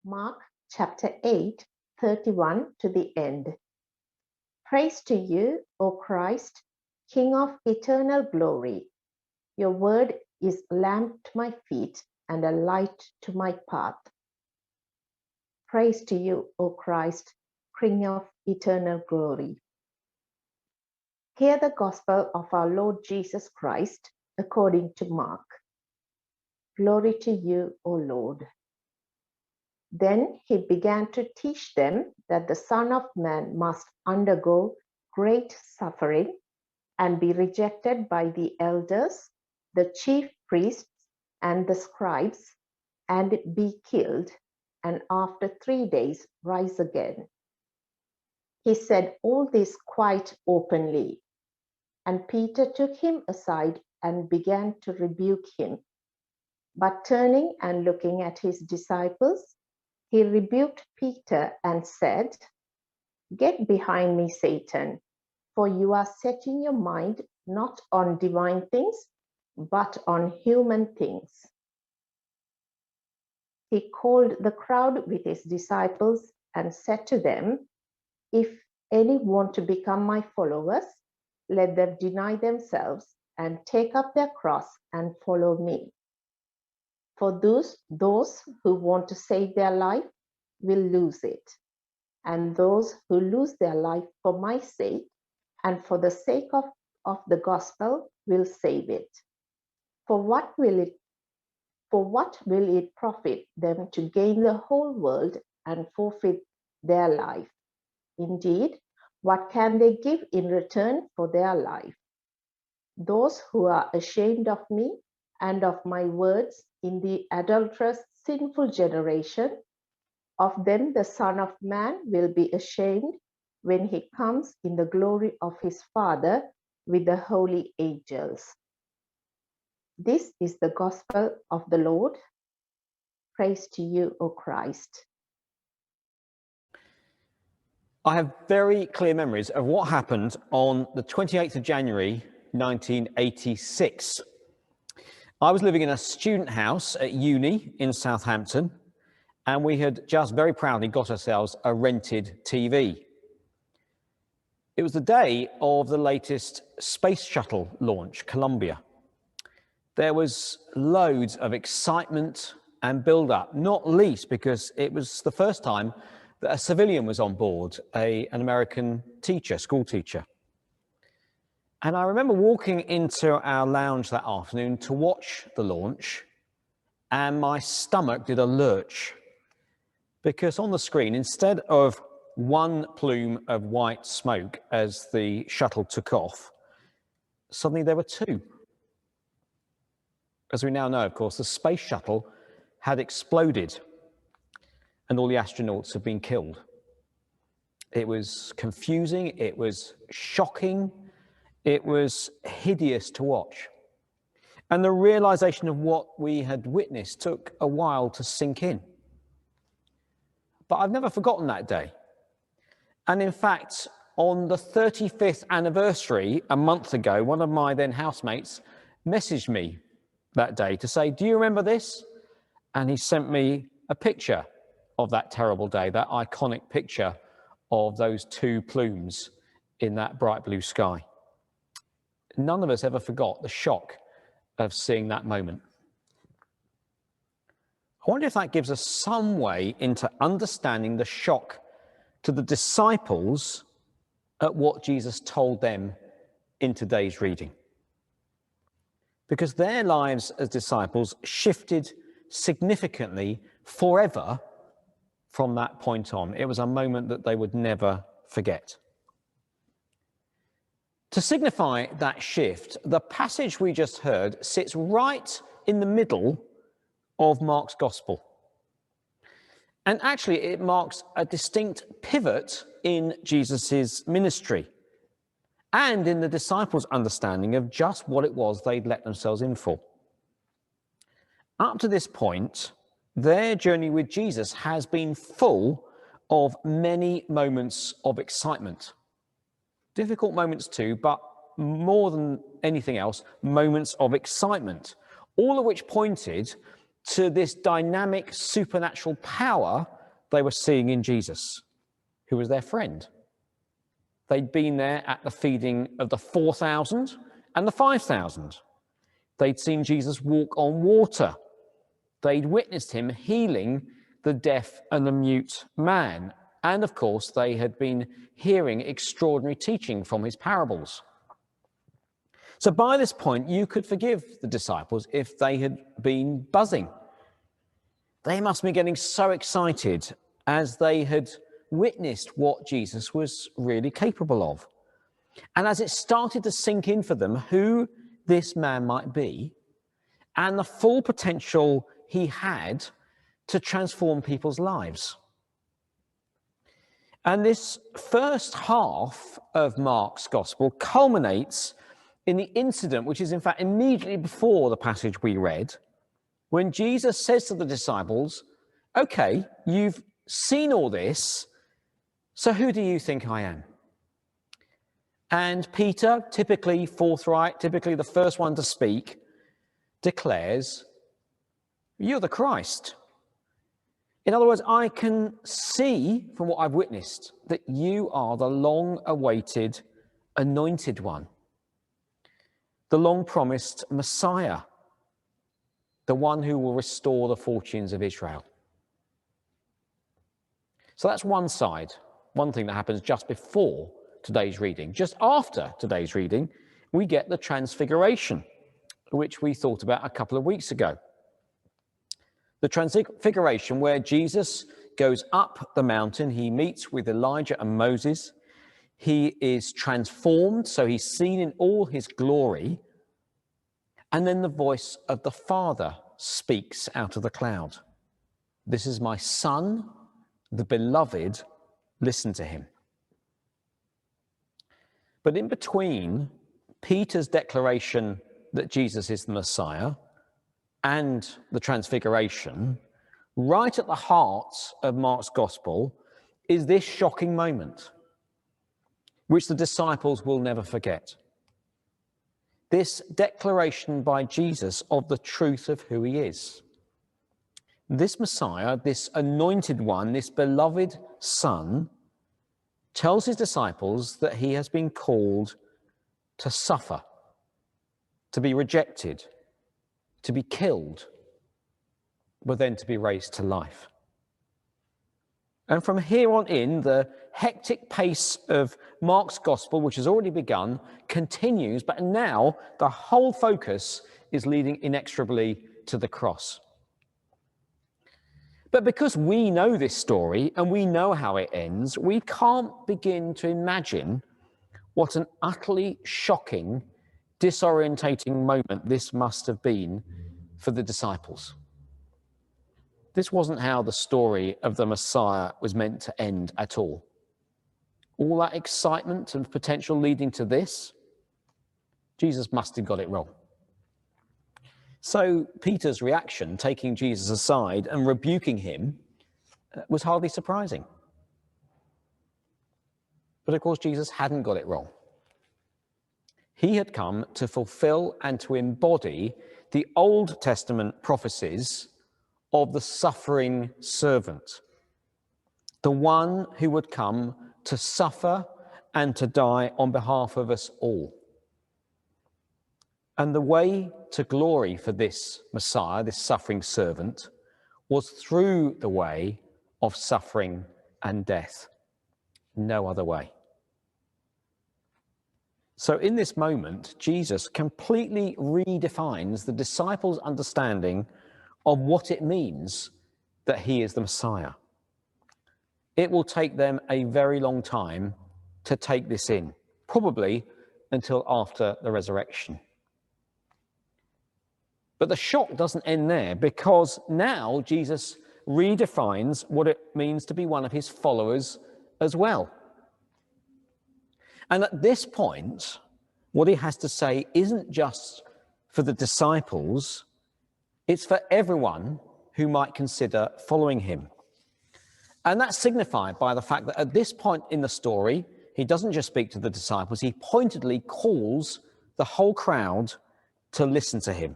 Mark chapter 8, 31 to the end. Praise to you, O Christ, King of eternal glory. Your word is a lamp to my feet and a light to my path. Praise to you, O Christ, King of eternal glory. Hear the gospel of our Lord Jesus Christ according to Mark. Glory to you, O Lord. Then he began to teach them that the Son of Man must undergo great suffering and be rejected by the elders, the chief priests, and the scribes, and be killed, and after 3 days rise again. He said all this quite openly, and Peter took him aside and began to rebuke him. But turning and looking at his disciples, he rebuked Peter and said, "Get behind me, Satan, for you are setting your mind not on divine things, but on human things." He called the crowd with his disciples and said to them, "If any want to become my followers, let them deny themselves and take up their cross and follow me. For those who want to save their life will lose it, and those who lose their life for my sake and for the sake of the gospel will save it. For what will it profit them to gain the whole world and forfeit their life? Indeed, what can they give in return for their life? Those who are ashamed of me and of my words in the adulterous, sinful generation, of them the Son of Man will be ashamed when he comes in the glory of his Father with the holy angels." This is the gospel of the Lord. Praise to you, O Christ. I have very clear memories of what happened on the 28th of January, 1986. I was living in a student house at uni in Southampton, and we had just very proudly got ourselves a rented TV. It was the day of the latest space shuttle launch, Columbia. There was loads of excitement and build-up, not least because it was the first time that a civilian was on board, an American teacher, school teacher. And I remember walking into our lounge that afternoon to watch the launch, and my stomach did a lurch, because on the screen, instead of one plume of white smoke as the shuttle took off, suddenly there were two. As we now know, of course, the space shuttle had exploded and all the astronauts had been killed. It was confusing, it was shocking, it was hideous to watch. And the realization of what we had witnessed took a while to sink in. But I've never forgotten that day. And in fact, on the 35th anniversary, a month ago, one of my then housemates messaged me that day to say, "Do you remember this?" And he sent me a picture of that terrible day, that iconic picture of those two plumes in that bright blue sky. None of us ever forgot the shock of seeing that moment. I wonder if that gives us some way into understanding the shock to the disciples at what Jesus told them in today's reading. Because their lives as disciples shifted significantly forever from that point on. It was a moment that they would never forget. To signify that shift, the passage we just heard sits right in the middle of Mark's Gospel. And actually, it marks a distinct pivot in Jesus's ministry and in the disciples' understanding of just what it was they'd let themselves in for. Up to this point, their journey with Jesus has been full of many moments of excitement. Difficult moments too, but more than anything else, moments of excitement, all of which pointed to this dynamic supernatural power they were seeing in Jesus, who was their friend. They'd been there at the feeding of the 4,000 and the 5,000. They'd seen Jesus walk on water. They'd witnessed him healing the deaf and the mute man. And of course, they had been hearing extraordinary teaching from his parables. So by this point, you could forgive the disciples if they had been buzzing. They must have been getting so excited as they had witnessed what Jesus was really capable of. And as it started to sink in for them who this man might be and the full potential he had to transform people's lives. And this first half of Mark's gospel culminates in the incident, which is in fact immediately before the passage we read, when Jesus says to the disciples, okay, you've seen all this, so who do you think I am? And Peter, typically forthright, typically the first one to speak, declares, you're the Christ. In other words, I can see from what I've witnessed that you are the long-awaited anointed one, the long-promised Messiah, the one who will restore the fortunes of Israel. So that's one side, one thing that happens just before today's reading. Just after today's reading, we get the Transfiguration, which we thought about a couple of weeks ago. The Transfiguration, where Jesus goes up the mountain, he meets with Elijah and Moses. He is transformed, so he's seen in all his glory. And then the voice of the Father speaks out of the cloud. This is my Son, the beloved, listen to him. But in between Peter's declaration that Jesus is the Messiah and the Transfiguration, right at the heart of Mark's gospel is this shocking moment, which the disciples will never forget. This declaration by Jesus of the truth of who he is. This Messiah, this anointed one, this beloved Son, tells his disciples that he has been called to suffer, to be rejected, to be killed, but then to be raised to life. And from here on in, the hectic pace of Mark's gospel, which has already begun, continues, but now the whole focus is leading inexorably to the cross. But because we know this story and we know how it ends, we can't begin to imagine what an utterly shocking, disorientating moment this must have been for the disciples. This wasn't how the story of the Messiah was meant to end at all. All that excitement and potential leading to this, Jesus must have got it wrong. So Peter's reaction, taking Jesus aside and rebuking him, was hardly surprising. But of course, Jesus hadn't got it wrong. He had come to fulfill and to embody the Old Testament prophecies of the suffering servant, the one who would come to suffer and to die on behalf of us all. And the way to glory for this Messiah, this suffering servant, was through the way of suffering and death. No other way. So in this moment, Jesus completely redefines the disciples' understanding of what it means that he is the Messiah. It will take them a very long time to take this in, probably until after the resurrection. But the shock doesn't end there, because now Jesus redefines what it means to be one of his followers as well. And at this point, what he has to say isn't just for the disciples, it's for everyone who might consider following him. And that's signified by the fact that at this point in the story, he doesn't just speak to the disciples, he pointedly calls the whole crowd to listen to him.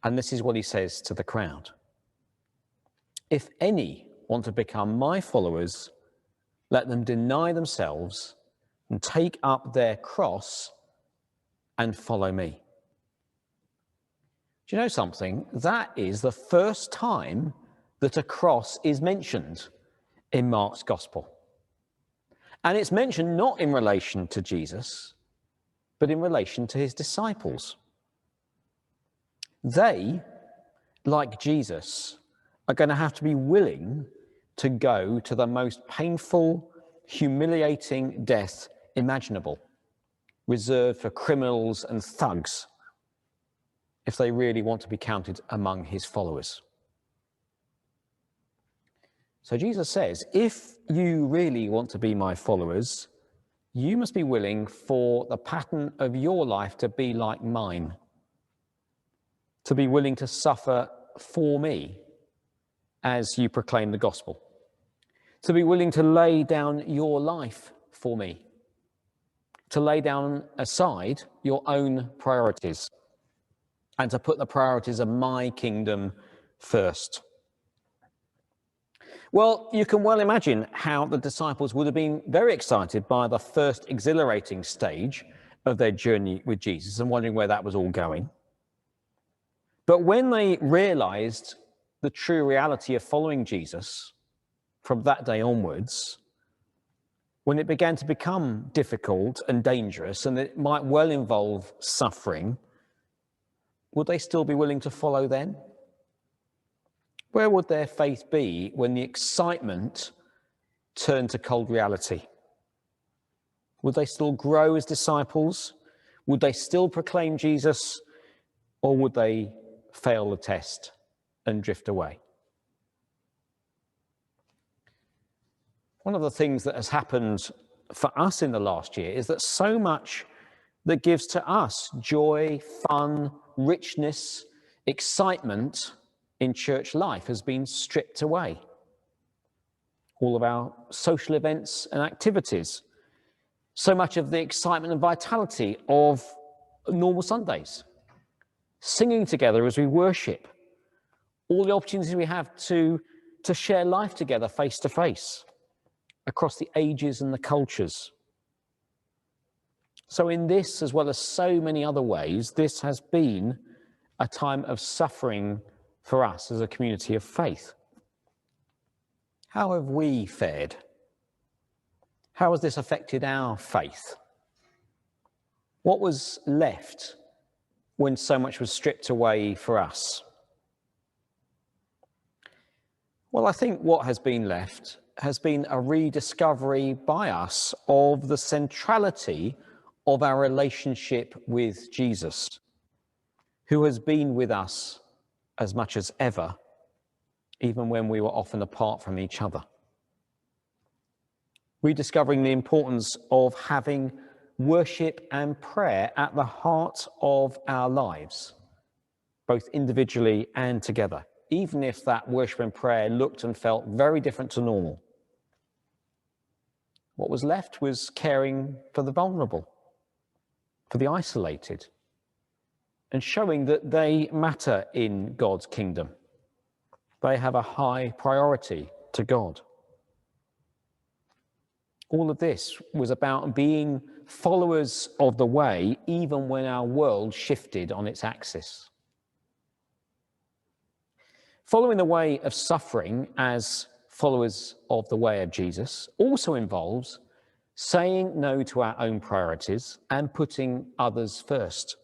And this is what he says to the crowd. If any want to become my followers, let them deny themselves and take up their cross and follow me. Do you know something? That is the first time that a cross is mentioned in Mark's gospel. And it's mentioned not in relation to Jesus, but in relation to his disciples. They, like Jesus, are going to have to be willing to go to the most painful, humiliating death imaginable, reserved for criminals and thugs, if they really want to be counted among his followers. So Jesus says, if you really want to be my followers, you must be willing for the pattern of your life to be like mine, to be willing to suffer for me as you proclaim the gospel, to be willing to lay down your life for me, to lay down aside your own priorities, and to put the priorities of my kingdom first. Well, you can well imagine how the disciples would have been very excited by the first exhilarating stage of their journey with Jesus and wondering where that was all going. But when they realized the true reality of following Jesus from that day onwards, when it began to become difficult and dangerous and it might well involve suffering, would they still be willing to follow then? Where would their faith be when the excitement turned to cold reality? Would they still grow as disciples? Would they still proclaim Jesus? Or would they fail the test and drift away? One of the things that has happened for us in the last year is that so much that gives to us joy, fun, richness, excitement in church life has been stripped away. All of our social events and activities, so much of the excitement and vitality of normal Sundays, singing together as we worship, all the opportunities we have to share life together face to face across the ages and the cultures. So in this, as well as so many other ways, this has been a time of suffering for us as a community of faith. How have we fared? How has this affected our faith? What was left when so much was stripped away for us? Well, I think what has been left has been a rediscovery by us of the centrality of our relationship with Jesus, who has been with us as much as ever, even when we were often apart from each other. Rediscovering the importance of having worship and prayer at the heart of our lives, both individually and together, even if that worship and prayer looked and felt very different to normal. What was left was caring for the vulnerable, for the isolated, and showing that they matter in God's kingdom. They have a high priority to God. All of this was about being followers of the way, even when our world shifted on its axis. Following the way of suffering as followers of the way of Jesus also involves saying no to our own priorities and putting others first.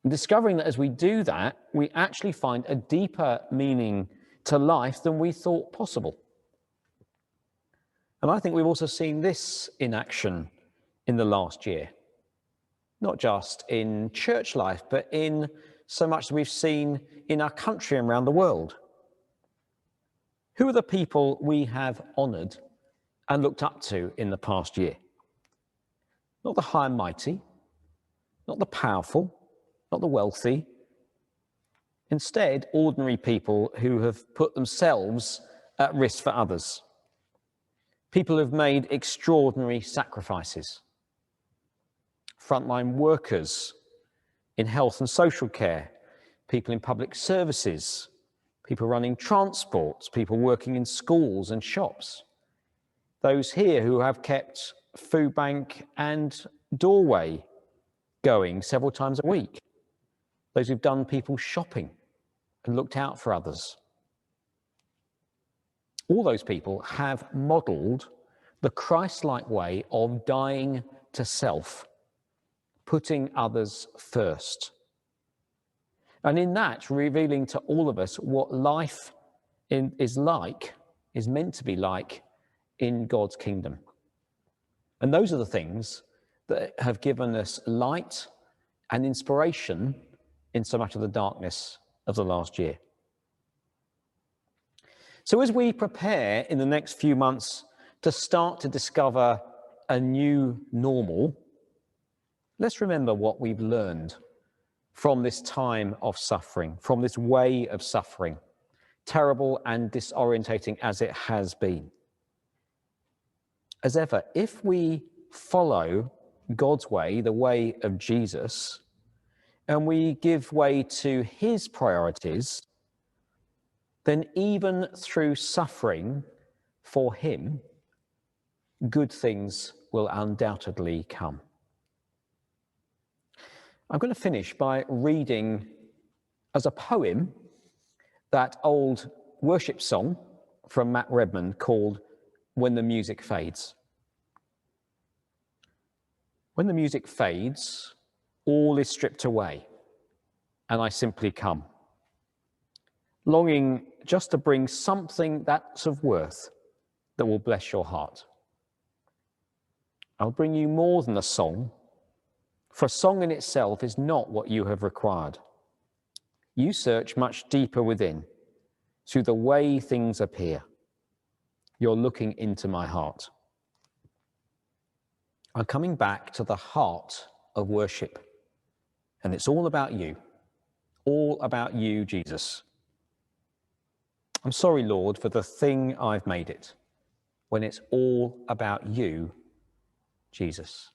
And discovering that as we do that, we actually find a deeper meaning to life than we thought possible. And I think we've also seen this in action in the last year, not just in church life, but in so much that we've seen in our country and around the world. Who are the people we have honoured and looked up to in the past year? Not the high and mighty, not the powerful, not the wealthy. Instead, ordinary people who have put themselves at risk for others. People who have made extraordinary sacrifices. Frontline workers in health and social care, people in public services, people running transports, people working in schools and shops, those here who have kept food bank and doorway going several times a week, those who've done people's shopping and looked out for others. All those people have modelled the Christ-like way of dying to self, putting others first. And in that, revealing to all of us what life is meant to be like in God's kingdom. And those are the things that have given us light and inspiration in so much of the darkness of the last year. So as we prepare in the next few months to start to discover a new normal, let's remember what we've learned from this time of suffering, from this way of suffering, terrible and disorientating as it has been. As ever, if we follow God's way, the way of Jesus, and we give way to his priorities, then even through suffering for him, good things will undoubtedly come. I'm going to finish by reading as a poem that old worship song from Matt Redman called When the Music Fades. When the music fades, all is stripped away, and I simply come, longing just to bring something that's of worth that will bless your heart. I'll bring you more than a song, for a song in itself is not what you have required. You search much deeper within, through the way things appear. You're looking into my heart. I'm coming back to the heart of worship, and it's all about you, Jesus. I'm sorry, Lord, for the thing I've made it, when it's all about you, Jesus.